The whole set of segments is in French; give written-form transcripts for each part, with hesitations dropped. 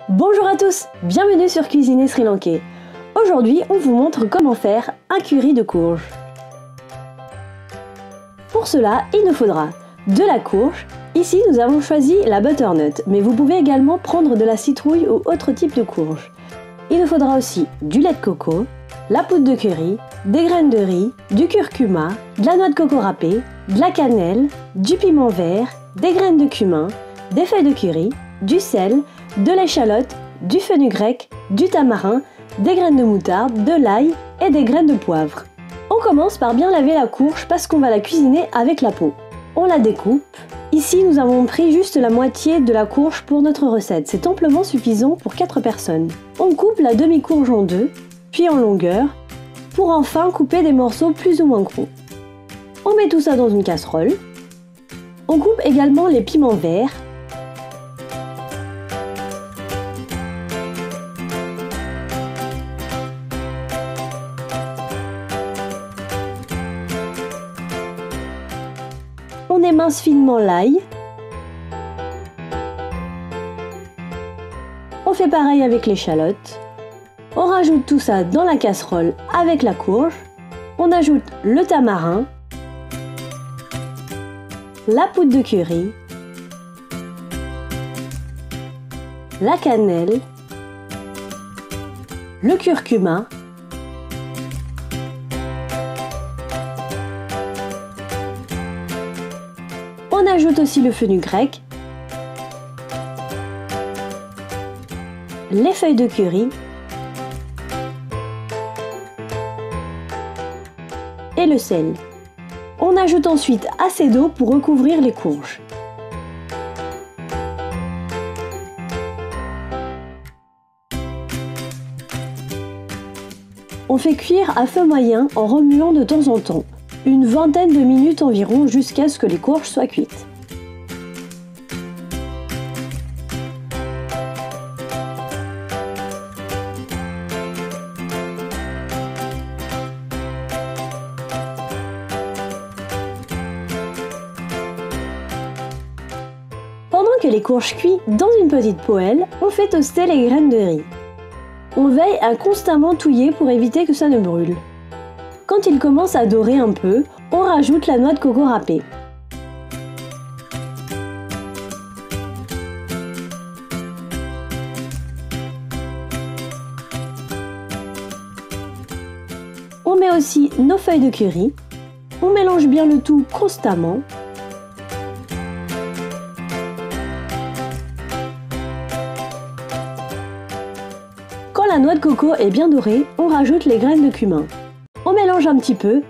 Bonjour à tous, bienvenue sur Cuisiner Sri Lankais. Aujourd'hui, on vous montre comment faire un curry de courge. Pour cela, il nous faudra de la courge. Ici, nous avons choisi la butternut, mais vous pouvez également prendre de la citrouille ou autre type de courge. Il nous faudra aussi du lait de coco, la poudre de curry, des graines de riz, du curcuma, de la noix de coco râpée, de la cannelle, du piment vert, des graines de cumin, des feuilles de curry, du sel, de l'échalote, du fenugrec, du tamarin, des graines de moutarde, de l'ail et des graines de poivre. On commence par bien laver la courge parce qu'on va la cuisiner avec la peau. On la découpe. Ici, nous avons pris juste la moitié de la courge pour notre recette. C'est amplement suffisant pour 4 personnes. On coupe la demi-courge en deux, puis en longueur, pour enfin couper des morceaux plus ou moins gros. On met tout ça dans une casserole. On coupe également les piments verts. On émince finement l'ail. On fait pareil avec l'échalote. On rajoute tout ça dans la casserole avec la courge. On ajoute le tamarin, la poudre de curry, la cannelle, le curcuma, on ajoute aussi le fenugrec, les feuilles de curry et le sel. On ajoute ensuite assez d'eau pour recouvrir les courges. On fait cuire à feu moyen en remuant de temps en temps, une vingtaine de minutes environ jusqu'à ce que les courges soient cuites. Pendant que les courges cuisent dans une petite poêle, on fait toaster les graines de riz. On veille à constamment touiller pour éviter que ça ne brûle. Quand il commence à dorer un peu, on rajoute la noix de coco râpée. On met aussi nos feuilles de curry. On mélange bien le tout constamment. Quand la noix de coco est bien dorée, on rajoute les graines de cumin. On mélange un petit peu.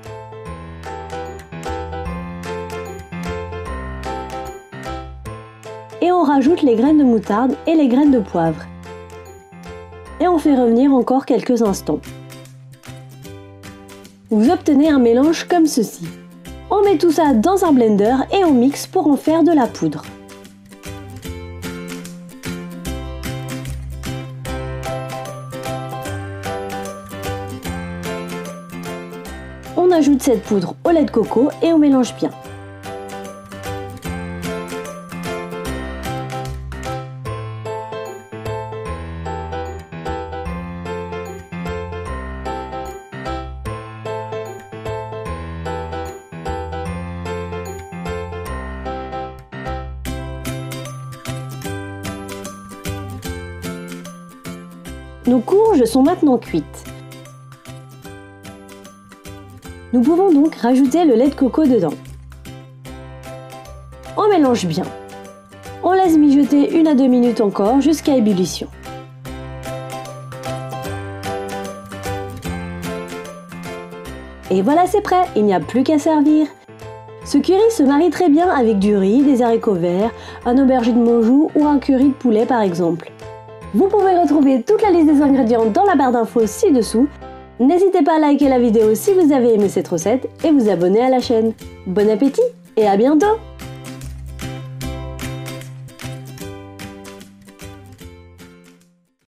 Et on rajoute les graines de moutarde et les graines de poivre. Et on fait revenir encore quelques instants. Vous obtenez un mélange comme ceci. On met tout ça dans un blender et on mixe pour en faire de la poudre. On ajoute cette poudre au lait de coco et on mélange bien. Nos courges sont maintenant cuites. Nous pouvons donc rajouter le lait de coco dedans. On mélange bien. On laisse mijoter 1 à 2 minutes encore jusqu'à ébullition. Et voilà, c'est prêt, il n'y a plus qu'à servir. Ce curry se marie très bien avec du riz, des haricots verts, un aubergine monjou ou un curry de poulet par exemple. Vous pouvez retrouver toute la liste des ingrédients dans la barre d'infos ci-dessous. N'hésitez pas à liker la vidéo si vous avez aimé cette recette et vous abonner à la chaîne. Bon appétit et à bientôt!